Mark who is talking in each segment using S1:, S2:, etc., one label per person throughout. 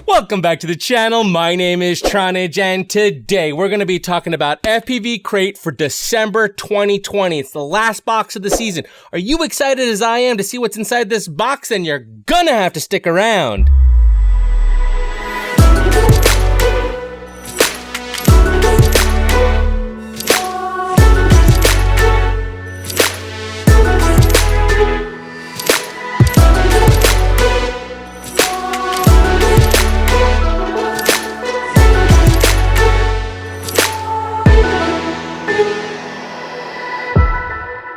S1: Welcome back to the channel. My name is Tronage, and today we're going to be talking about FPV Crate for December 2020. It's the last box of the season. Are you excited as I am to see what's inside this box? Then you're gonna have to stick around.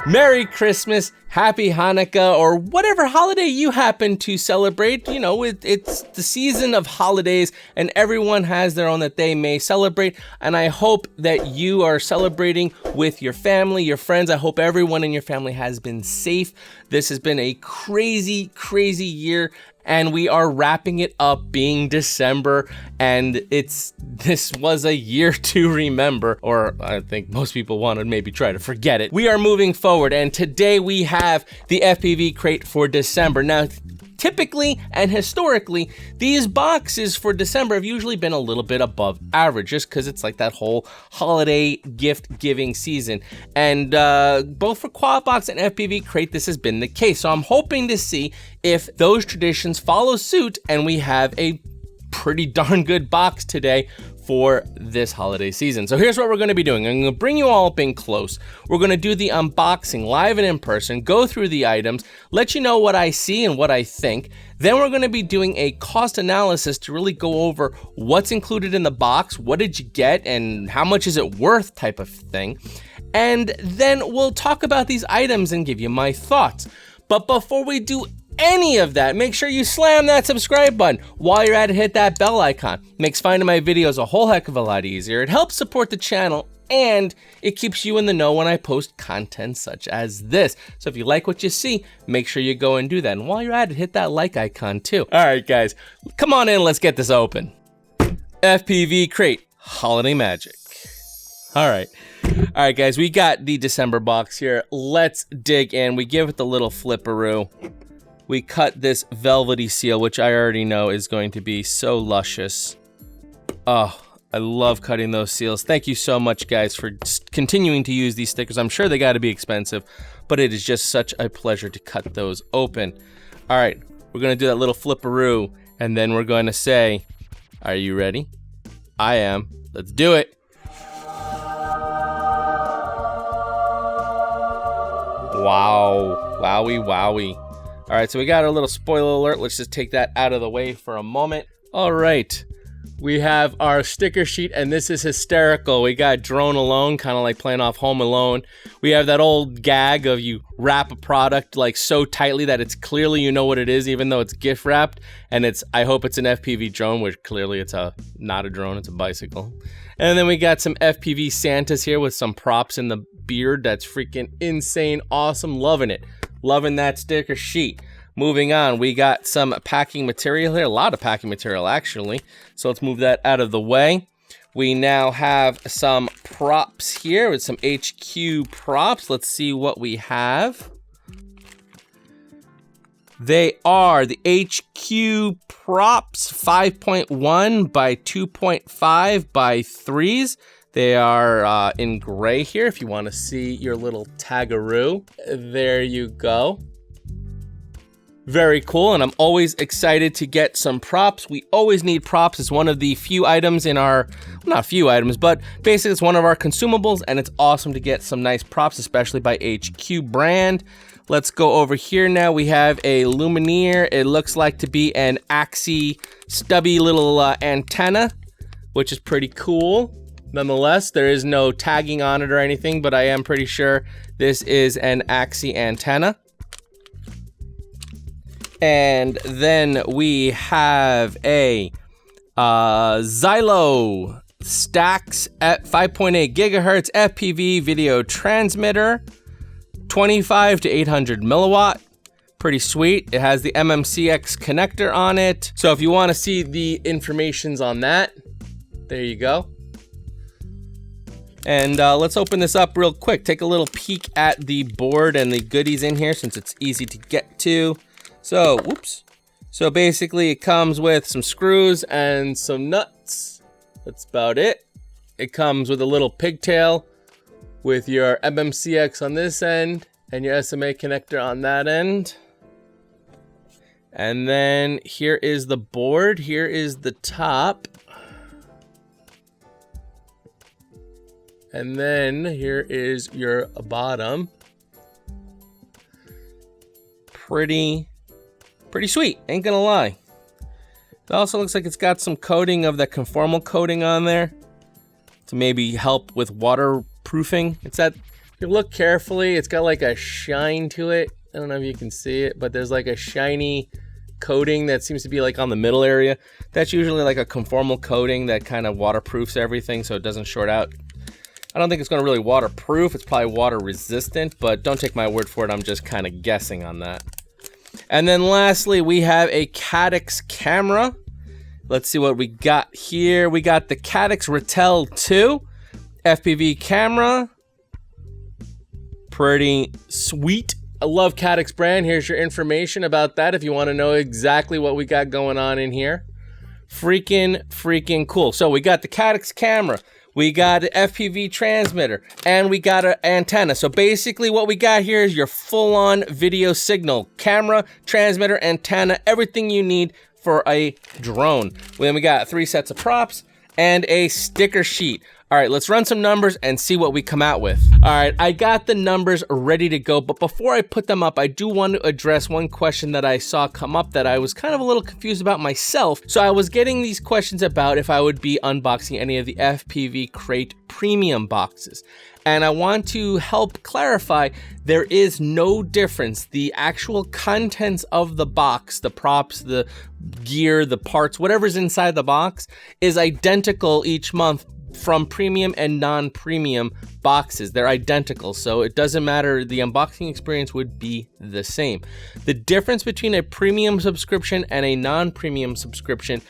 S1: Merry Christmas, Happy Hanukkah, or whatever holiday you happen to celebrate. You know, it's the season of holidays and everyone has their own that they may celebrate. And I hope that you are celebrating with your family, your friends. I hope everyone in your family has been safe. This has been a crazy, crazy year. And we are wrapping it up being December, and this was a year to remember, or I think most people want to maybe try to forget it. We are moving forward, and today we have the FPV Crate for December. Now, typically and historically, these boxes for December have usually been a little bit above average, just because it's like that whole holiday gift giving season. And both for Quadbox and FPV Crate, this has been the case. So I'm hoping to see if those traditions follow suit and we have a pretty darn good box today for this holiday season. So here's what we're going to be doing. I'm going to bring you all up in close. We're going to do the unboxing live and in person, go through the items, let you know what I see and what I think. Then we're going to be doing a cost analysis to really go over what's included in the box, what did you get, and how much is it worth type of thing. And then we'll talk about these items and give you my thoughts. But before we do any of that, make sure you slam that subscribe button. While you're at it, hit that bell icon. Makes finding my videos a whole heck of a lot easier. It helps support the channel and it keeps you in the know when I post content such as this. So if you like what you see, make sure you go and do that. And while you're at it, hit that like icon too. All right, guys, come on in. Let's get this open. FPV Crate, Holiday Magic. All right, guys, we got the December box here. Let's dig in. We give it the little flipperoo. We cut this velvety seal, which I already know is going to be so luscious. Oh, I love cutting those seals. Thank you so much, guys, for continuing to use these stickers. I'm sure they got to be expensive, but it is just such a pleasure to cut those open. All right, we're going to do that little flipperoo, and then we're going to say, are you ready? I am. Let's do it. Wow. Wowie, wowie. All right, so we got our little spoiler alert. Let's just take that out of the way for a moment. All right, we have our sticker sheet, and this is hysterical. We got Drone Alone, kind of like playing off Home Alone. We have that old gag of you wrap a product like so tightly that it's clearly you know what it is, even though it's gift wrapped. And I hope it's an FPV drone, which clearly it's not a drone, it's a bicycle. And then we got some FPV Santas here with some props in the beard. That's freaking insane, awesome, loving it. Loving that sticker sheet. Moving on, we got some packing material here. A lot of packing material, actually. So let's move that out of the way. We now have some props here with some HQ props. Let's see what we have. They are the HQ props 5.1 by 2.5 by 3s. They are in gray here if you want to see your little tagaroo. There you go. Very cool, and I'm always excited to get some props. We always need props. It's one of the few items in our, well, not few items, but basically it's one of our consumables, and it's awesome to get some nice props, especially by HQ brand. Let's go over here now. We have a Lumineer. It looks like to be an Axie stubby little antenna, which is pretty cool. Nonetheless, there is no tagging on it or anything, but I am pretty sure this is an Axie antenna. And then we have a Xylo Stax at 5.8 gigahertz FPV video transmitter, 25 to 800 milliwatt. Pretty sweet. It has the MMCX connector on it. So if you want to see the informations on that, there you go. And let's open this up real quick. Take a little peek at the board and the goodies in here since it's easy to get to. So, whoops. So basically it comes with some screws and some nuts. That's about it. It comes with a little pigtail with your MMCX on this end and your SMA connector on that end. And then here is the board. Here is the top. And then here is your bottom. Pretty sweet, ain't gonna lie. It also looks like it's got some coating of that conformal coating on there to maybe help with waterproofing. It's that, if you look carefully, it's got like a shine to it. I don't know if you can see it, but there's like a shiny coating that seems to be like on the middle area. That's usually like a conformal coating that kind of waterproofs everything so it doesn't short out. I don't think it's gonna really waterproof. It's probably water resistant, but don't take my word for it. I'm just kind of guessing on that. And then lastly, we have a Caddx camera. Let's see what we got here. We got the Caddx Ratel 2 FPV camera. Pretty sweet. I love Caddx brand. Here's your information about that if you want to know exactly what we got going on in here. Freaking cool. So we got the Caddx camera. We got an FPV transmitter, and we got an antenna. So basically what we got here is your full-on video signal. Camera, transmitter, antenna, everything you need for a drone. Then we got 3 sets of props and a sticker sheet. All right, let's run some numbers and see what we come out with. All right, I got the numbers ready to go, but before I put them up, I do want to address one question that I saw come up that I was kind of a little confused about myself. So I was getting these questions about if I would be unboxing any of the FPV Crate premium boxes. And I want to help clarify, there is no difference. The actual contents of the box, the props, the gear, the parts, whatever's inside the box is identical each month from premium and non-premium boxes. They're identical, so it doesn't matter. The unboxing experience would be the same. The difference between a premium subscription and a non-premium subscription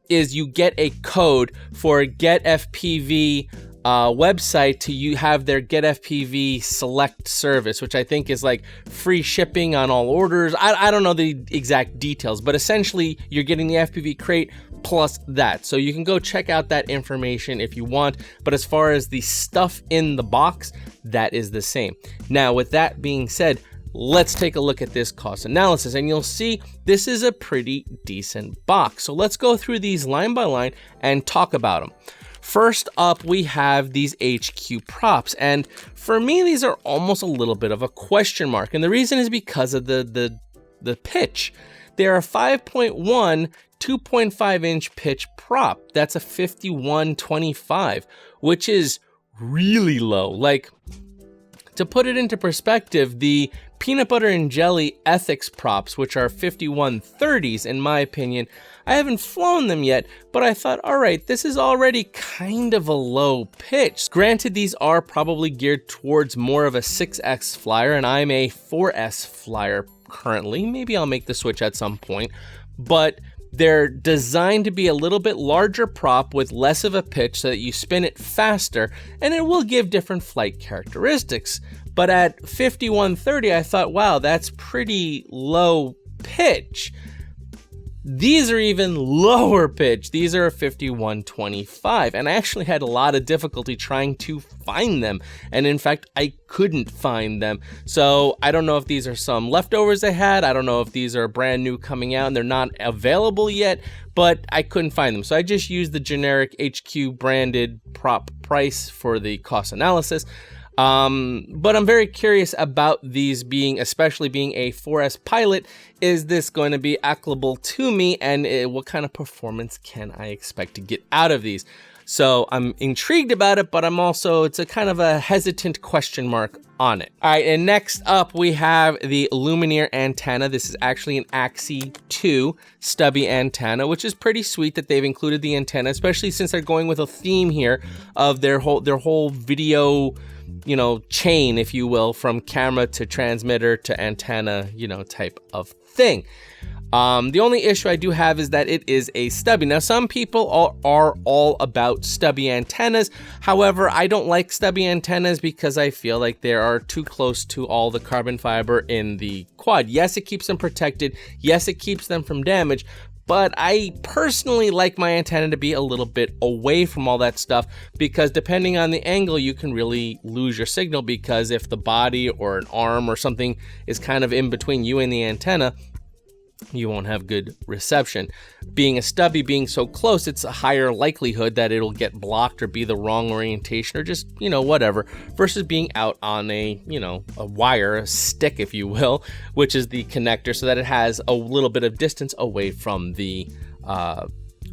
S1: is you get a code for Get FPV website to have their Get FPV Select service, which I think is like free shipping on all orders. I don't know the exact details, but essentially you're getting the FPV Crate plus that. So you can go check out that information if you want, but as far as the stuff in the box, that is the same. Now, with that being said, let's take a look at this cost analysis, and you'll see this is a pretty decent box. So let's go through these line by line and talk about them. First up, we have these HQ props, and for me, these are almost a little bit of a question mark, and the reason is because of the pitch. They're a 5.1 2.5 inch pitch prop. That's a 5125, which is really low. Like, to put it into perspective, the peanut butter and jelly ethics props, which are 5130s in my opinion, I haven't flown them yet, but I thought, all right, this is already kind of a low pitch. Granted, these are probably geared towards more of a 6X flyer, and I'm a 4S flyer currently. Maybe I'll make the switch at some point, but they're designed to be a little bit larger prop with less of a pitch so that you spin it faster, and it will give different flight characteristics. But at 5130, I thought, wow, that's pretty low pitch. These are even lower pitch. These are a 5125, and I actually had a lot of difficulty trying to find them, and in fact I couldn't find them. So I don't know if these are some leftovers I had. I don't know if these are brand new coming out and they're not available yet, but I couldn't find them. So I just used the generic HQ branded prop price for the cost analysis. But I'm very curious about these being, especially being a 4S pilot. Is this going to be applicable to me, and what kind of performance can I expect to get out of these? So I'm intrigued about it, but I'm also, it's a kind of a hesitant question mark on it. All right, and next up we have the Lumineer antenna. This is actually an Axie 2 stubby antenna, which is pretty sweet that they've included the antenna, especially since they're going with a theme here of their whole video you know, chain, if you will, from camera to transmitter to antenna, you know, type of thing. The only issue I do have is that it is a stubby. Now, some people are all about stubby antennas. However, I don't like stubby antennas because I feel like they are too close to all the carbon fiber in the quad. Yes, it keeps them protected. Yes, it keeps them from damage. But I personally like my antenna to be a little bit away from all that stuff, because depending on the angle, you can really lose your signal, because if the body or an arm or something is kind of in between you and the antenna, you won't have good reception. Being a stubby, being so close, it's a higher likelihood that it'll get blocked or be the wrong orientation or just, you know, whatever, versus being out on a, you know, a wire, a stick, if you will, which is the connector, so that it has a little bit of distance away from the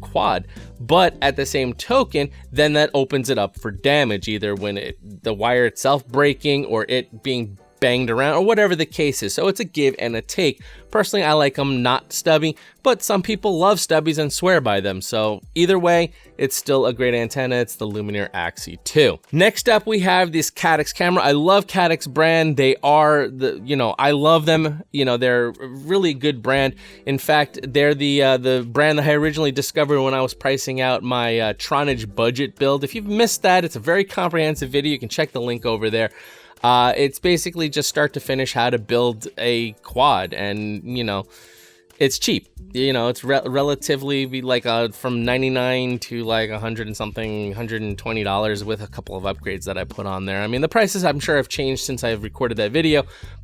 S1: quad. But at the same token, then that opens it up for damage, either when the wire itself breaking or it being banged around or whatever the case is. So it's a give and a take. Personally, I like them not stubby, but some people love stubbies and swear by them. So either way, it's still a great antenna. It's the Lumineer Axie 2. Next up, we have this Caddx camera. I love Caddx brand. They are I love them. You know, they're a really good brand. In fact, they're the brand that I originally discovered when I was pricing out my Tronage budget build. If you've missed that, it's a very comprehensive video. You can check the link over there. It's basically just start to finish how to build a quad, and you know, it's cheap. You know, it's relatively like from 99 to like 100 and something, $120 with a couple of upgrades that I put on there. I mean, the prices I'm sure have changed since I've recorded that video,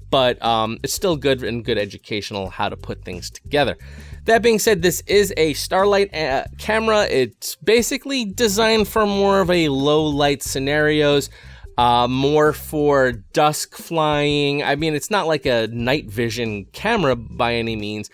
S1: but it's still good and good educational how to put things together. That being said, this is a Starlight camera. It's basically designed for more of a low light scenarios. More for dusk flying. I mean, it's not like a night vision camera by any means,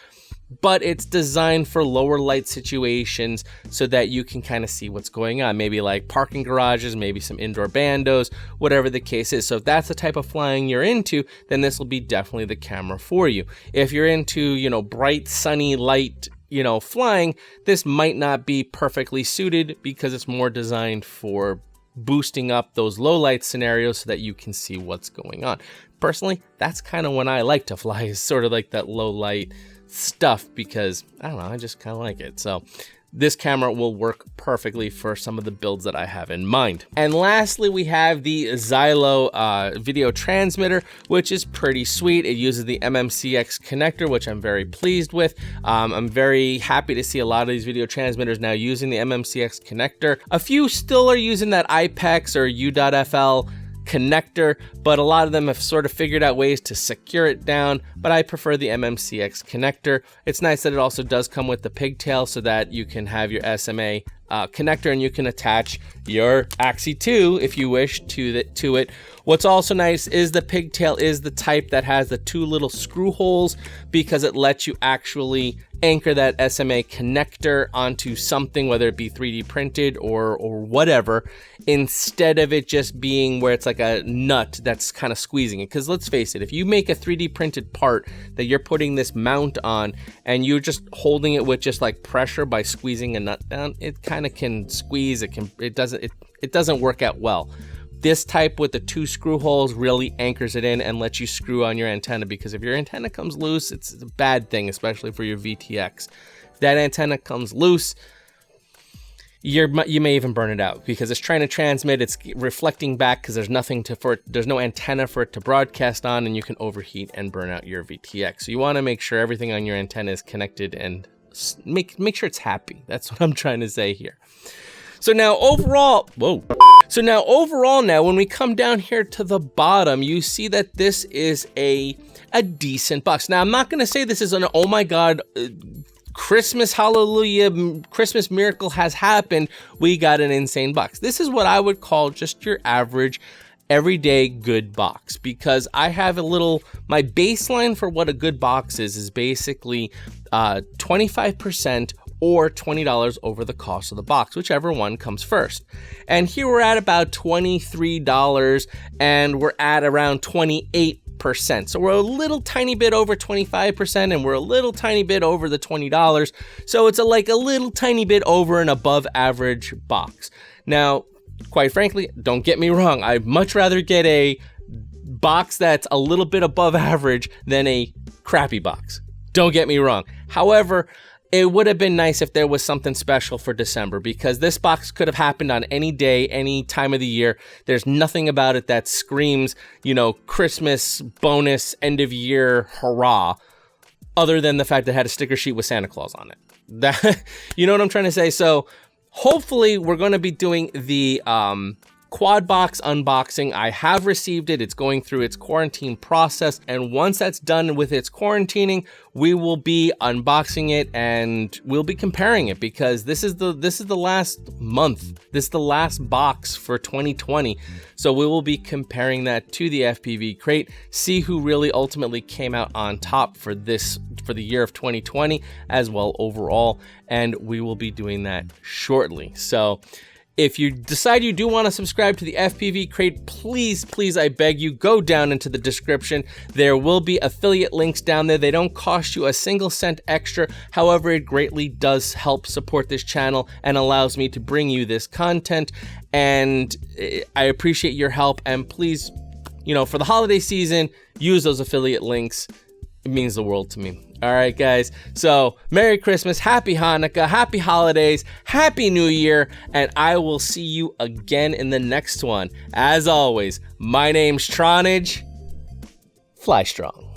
S1: but it's designed for lower light situations so that you can kind of see what's going on. Maybe like parking garages, maybe some indoor bandos, whatever the case is. So if that's the type of flying you're into, then this will be definitely the camera for you. If you're into, you know, bright, sunny, light, you know, flying, this might not be perfectly suited because it's more designed for boosting up those low light scenarios so that you can see what's going on. Personally, that's kind of when I like to fly, is sort of like that low light stuff, because I don't know, I just kind of like it. So this camera will work perfectly for some of the builds that I have in mind. And lastly, we have the Xylo video transmitter, which is pretty sweet. It uses the MMCX connector, which I'm very pleased with. I'm very happy to see a lot of these video transmitters now using the MMCX connector. A few still are using that IPEX or U.FL connector, but a lot of them have sort of figured out ways to secure it down, but I prefer the MMCX connector. It's nice that it also does come with the pigtail so that you can have your SMA connector and you can attach your Axie 2 if you wish to it. What's also nice is the pigtail is the type that has the two little screw holes, because it lets you actually anchor that SMA connector onto something, whether it be 3D printed or whatever, instead of it just being where it's like a nut that's kind of squeezing it. Because let's face it, if you make a 3D printed part that you're putting this mount on and you're just holding it with just like pressure by squeezing a nut down, it kind of can squeeze. It doesn't work out well. This type with the two screw holes really anchors it in and lets you screw on your antenna, because if your antenna comes loose, it's a bad thing, especially for your VTX. If that antenna comes loose, you may even burn it out, because it's trying to transmit, it's reflecting back because there's there's no antenna for it to broadcast on, and you can overheat and burn out your VTX. So you want to make sure everything on your antenna is connected and make sure it's happy. That's what I'm trying to say here. So now overall, now when we come down here to the bottom, you see that this is a decent box. Now I'm not going to say this is an, oh my God, Christmas, hallelujah, Christmas miracle has happened, we got an insane box. This is what I would call just your average, everyday good box, because I have my baseline for what a good box is basically 25% or $20 over the cost of the box, whichever one comes first. And here we're at about $23, and we're at around 28%. So we're a little tiny bit over 25%, and we're a little tiny bit over the $20. So it's like a little tiny bit over an above average box. Now, quite frankly, don't get me wrong, I'd much rather get a box that's a little bit above average than a crappy box. Don't get me wrong. However, it would have been nice if there was something special for December, because this box could have happened on any day, any time of the year. There's nothing about it that screams, you know, Christmas bonus, end of year hurrah, other than the fact that it had a sticker sheet with Santa Claus on it. That, you know what I'm trying to say? So hopefully we're going to be doing the quad box unboxing. I have received it. It's going through its quarantine process, and once that's done with its quarantining, we will be unboxing it and we'll be comparing it, because this is the last month. This is the last box for 2020. So we will be comparing that to the FPV crate, see who really ultimately came out on top for the year of 2020 as well overall, and we will be doing that shortly. So if you decide you do want to subscribe to the FPV crate, please, I beg you, go down into the description. There will be affiliate links down there. They don't cost you a single cent extra. However, it greatly does help support this channel and allows me to bring you this content. And I appreciate your help. And please, you know, for the holiday season, use those affiliate links. It means the world to me. All right, guys. So Merry Christmas, Happy Hanukkah, Happy Holidays, Happy New Year, and I will see you again in the next one. As always, my name's Tronage. Fly strong.